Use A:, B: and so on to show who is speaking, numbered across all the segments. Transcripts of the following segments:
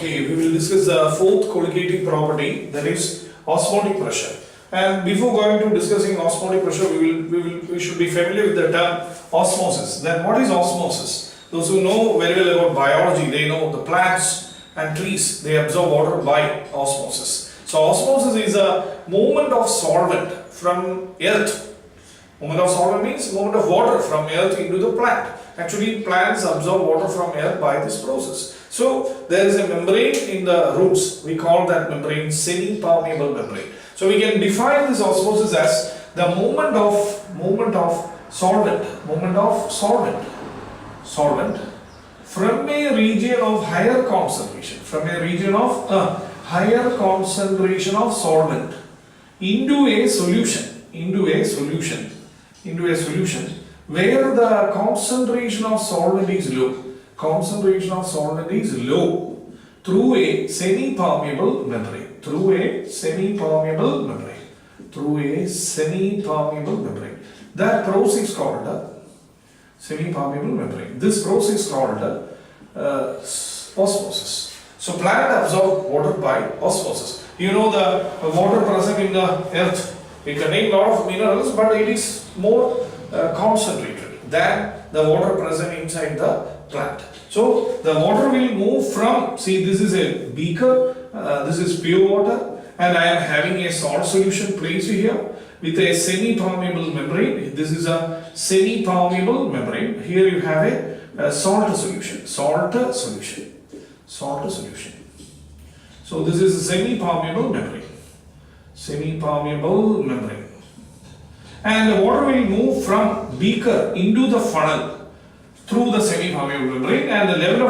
A: Okay, we will discuss the fourth colligative property, that is osmotic pressure. And before going to discussing osmotic pressure, we should be familiar with the term osmosis. Then what is osmosis? Those who know very well about biology, they know the plants and trees, they absorb water by osmosis. So osmosis is a movement of solvent from earth. Movement of solvent means movement of water from earth into the plant. Actually, plants absorb water from earth by this process. So there is a membrane in the roots. We call that membrane semi-permeable membrane. So we can define this osmosis as the movement of solvent from a region of higher concentration, of solvent into a solution where the concentration of solvent is low, through a semi-permeable membrane. That process is called semi-permeable membrane. This process is called osmosis. So plant absorb water by osmosis. You know the water present in the earth, it contains a lot of minerals, but it is more concentrated than the water present inside the plant. So the water will move from, see, this is a beaker, this is pure water, and I am having a salt solution placed here with a semi-permeable membrane. This is a semi-permeable membrane. Here you have a salt solution. So this is a semi-permeable membrane. And the water will move from beaker into the funnel through the semi-permeable membrane, and the level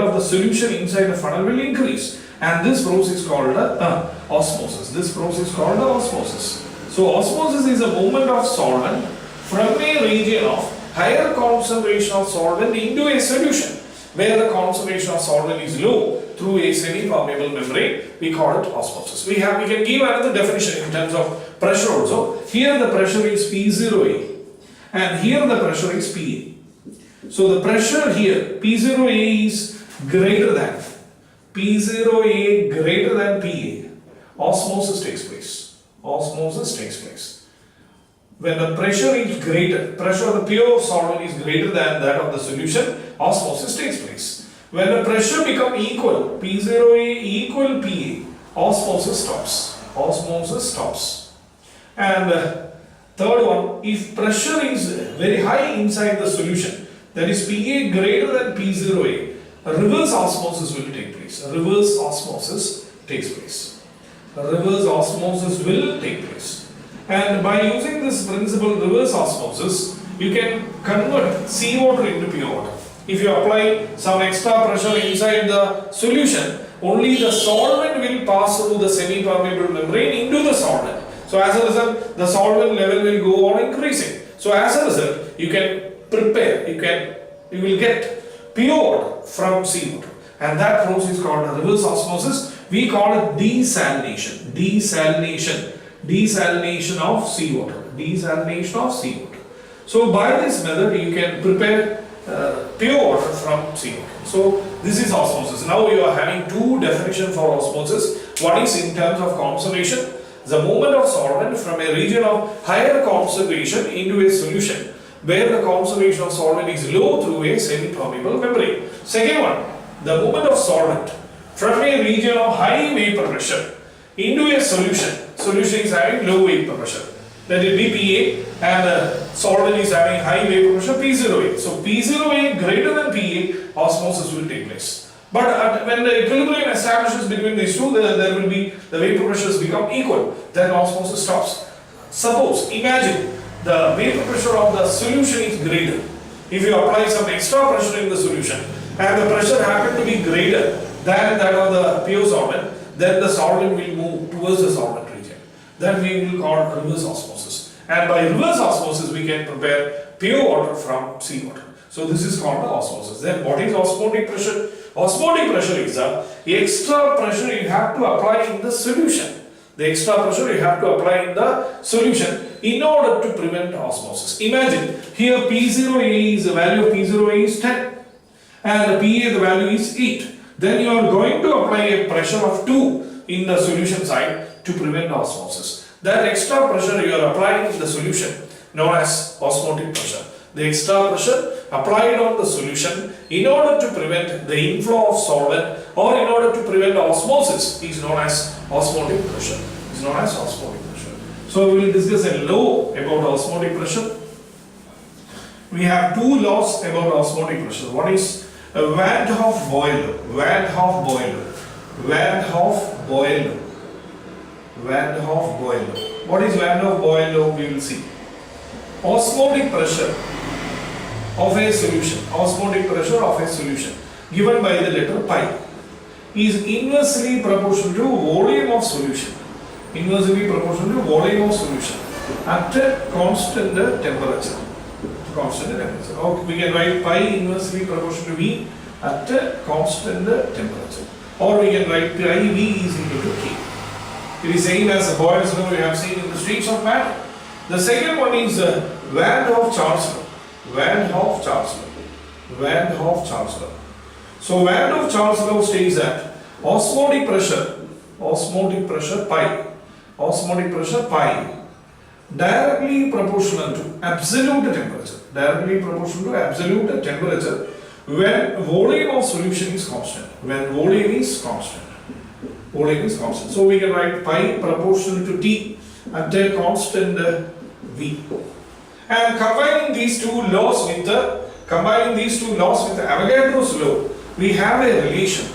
A: of the solution inside the funnel will increase. And this process is called osmosis. So osmosis is a movement of solvent from a region of higher concentration of solvent into a solution where the concentration of solvent is low through a semi-permeable membrane. We call it osmosis. We can give another definition in terms of pressure also. Here the pressure is P0A and here the pressure is PA. So the pressure here, P0A is greater than PA, osmosis takes place. When the pressure is greater, pressure of the pure solvent is greater than that of the solution, osmosis takes place. When the pressure becomes equal, P0A equal PA, osmosis stops. And third one, if pressure is very high inside the solution, that is PA greater than P0A, reverse osmosis will take place. Reverse osmosis will take place. And by using this principle, reverse osmosis, you can convert seawater into pure water. If you apply some extra pressure inside the solution, only the solvent will pass through the semi-permeable membrane into the solvent. So as a result, the solvent level will go on increasing. So as a result, you will get pure water from seawater. And that process is called reverse osmosis. We call it desalination of seawater. So by this method, you can prepare pure water from seawater. So this is osmosis. Now you are having two definitions for osmosis. One is in terms of concentration, the movement of solvent from a region of higher concentration into a solution where the concentration of solvent is low through a semi-permeable membrane. Second one, the movement of solvent from a region of high vapor pressure into a solution. Solution is having low vapor pressure, that is PA, and the solvent is having high vapor pressure P0A. So P0A greater than PA, osmosis will take place. But when the equilibrium establishes between these two, there will be the vapor pressures become equal. Then osmosis stops. Suppose, imagine the vapor pressure of the solution is greater. If you apply some extra pressure in the solution and the pressure happens to be greater than that of the pure solvent, then the solvent will move towards the solvent region. That we will call reverse osmosis. And by reverse osmosis, we can prepare pure water from seawater. So this is called the osmosis. Then what is osmotic pressure? Osmotic pressure is the extra pressure you have to apply in the solution. The extra pressure you have to apply in the solution in order to prevent osmosis. Imagine here P0A is the value of P0A is 10 and the PA the value is 8. then you are going to apply a pressure of 2 in the solution side to prevent osmosis. That extra pressure you are applying in the solution known as osmotic pressure. The extra pressure applied on the solution in order to prevent the inflow of solvent or in order to prevent osmosis is known as osmotic pressure. Is known as osmotic pressure. So we will discuss a law about osmotic pressure. We have 2 laws about osmotic pressure. One is Van Hoff Boyle law. Van Hoff Boyle law. Van Hoff Boyle law. Van Hoff Boyle law. What is Van Hoff Boyle law? We will see. Osmotic pressure of a solution, osmotic pressure of a solution given by the letter pi is inversely proportional to volume of solution. Inversely proportional to volume of solution at a constant temperature. Constant temperature. Or we can write pi inversely proportional to V at a constant temperature. Or we can write pi V is equal to K. It is same as the Boyle's law we have seen in the streams of matter. The second one is Van Hoff law. Van Hoff law. Van Hoff law. So Van Hoff law states that osmotic pressure pi directly proportional to absolute temperature when volume of solution is constant. Volume is constant. So we can write pi proportional to T at a constant V. And combining these two laws with Avogadro's law, we have a relation.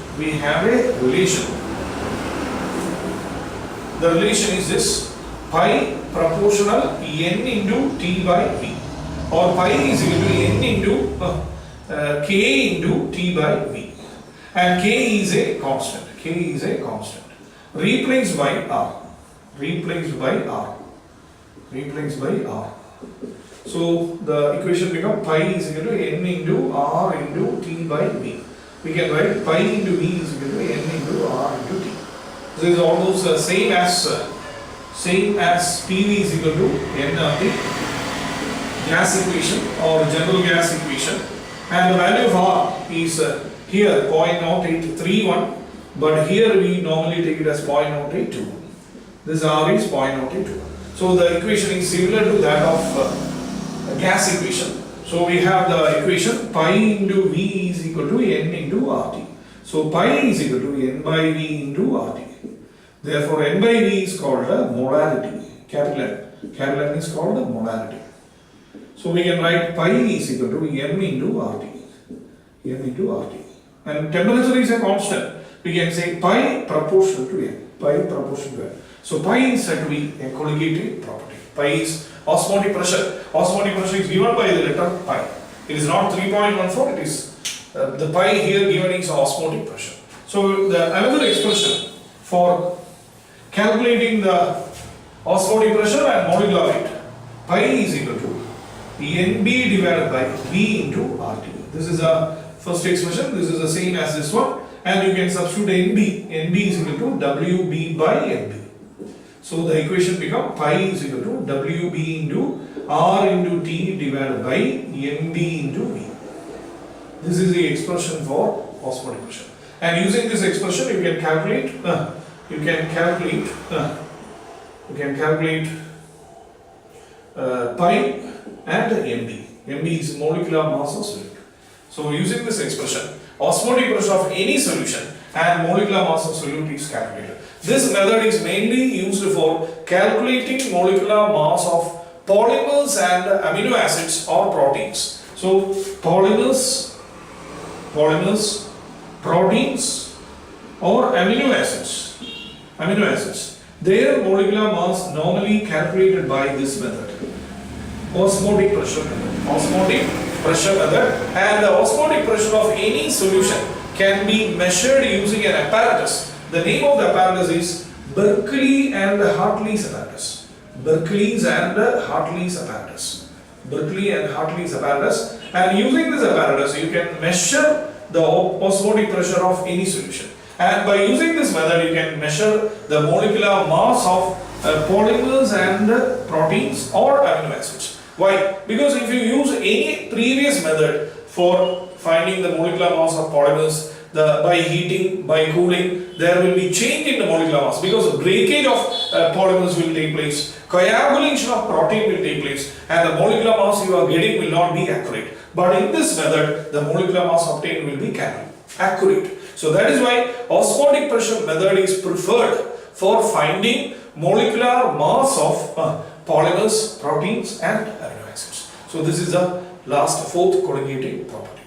A: The relation is this: pi proportional n into T by V, or pi is equal to n into K into T by V, and K is a constant. Replaced by R. So the equation becomes pi is equal to n into R into T by V. We can write pi into V is equal to n into R into T. This is almost the same as PV is equal to n of the gas equation or general gas equation, and the value of R is here 0.0831, but here we normally take it as 0.0821. This R is 0.0821. So the equation is similar to that of gas equation. So we have the equation pi into V is equal to n into RT. So pi is equal to n by V into RT. Therefore n by V is called a molarity. Capital N. Capital N is called a molarity. So we can write pi is equal to m into RT. And temperature is a constant. We can say pi proportional to n. So pi is said to be a colligative property. Pi is osmotic pressure. Osmotic pressure is given by the letter pi. It is not 3.14. It is the pi here given is osmotic pressure. So the another expression for calculating the osmotic pressure and molecular weight, pi is equal to Nb divided by V into RT. This is the first expression. This is the same as this one, and you can substitute Nb. Nb is equal to Wb by Nb. So the equation becomes pi is equal to Wb into R into T divided by Nb into V. This is the expression for osmotic pressure. And using this expression, you can calculate pi and Mb. Mb is molecular mass of solute. So using this expression, osmotic pressure of any solution and molecular mass of solute is calculated. This method is mainly used for calculating molecular mass of polymers and amino acids or proteins. So polymers, proteins or amino acids, their molecular mass normally calculated by this method, osmotic pressure method. And the osmotic pressure of any solution can be measured using an apparatus. The name of the apparatus is Berkeley and Hartley's apparatus. And using this apparatus, you can measure the osmotic pressure of any solution. And by using this method, you can measure the molecular mass of polymers and proteins or amino acids. Why? Because if you use any previous method for finding the molecular mass of polymers by heating, by cooling, there will be change in the molecular mass because breakage of polymers will take place, coagulation of protein will take place, and the molecular mass you are getting will not be accurate. But in this method, the molecular mass obtained will be accurate. So that is why osmotic pressure method is preferred for finding molecular mass of polymers, proteins and amino acids. So this is the last fourth colligative property.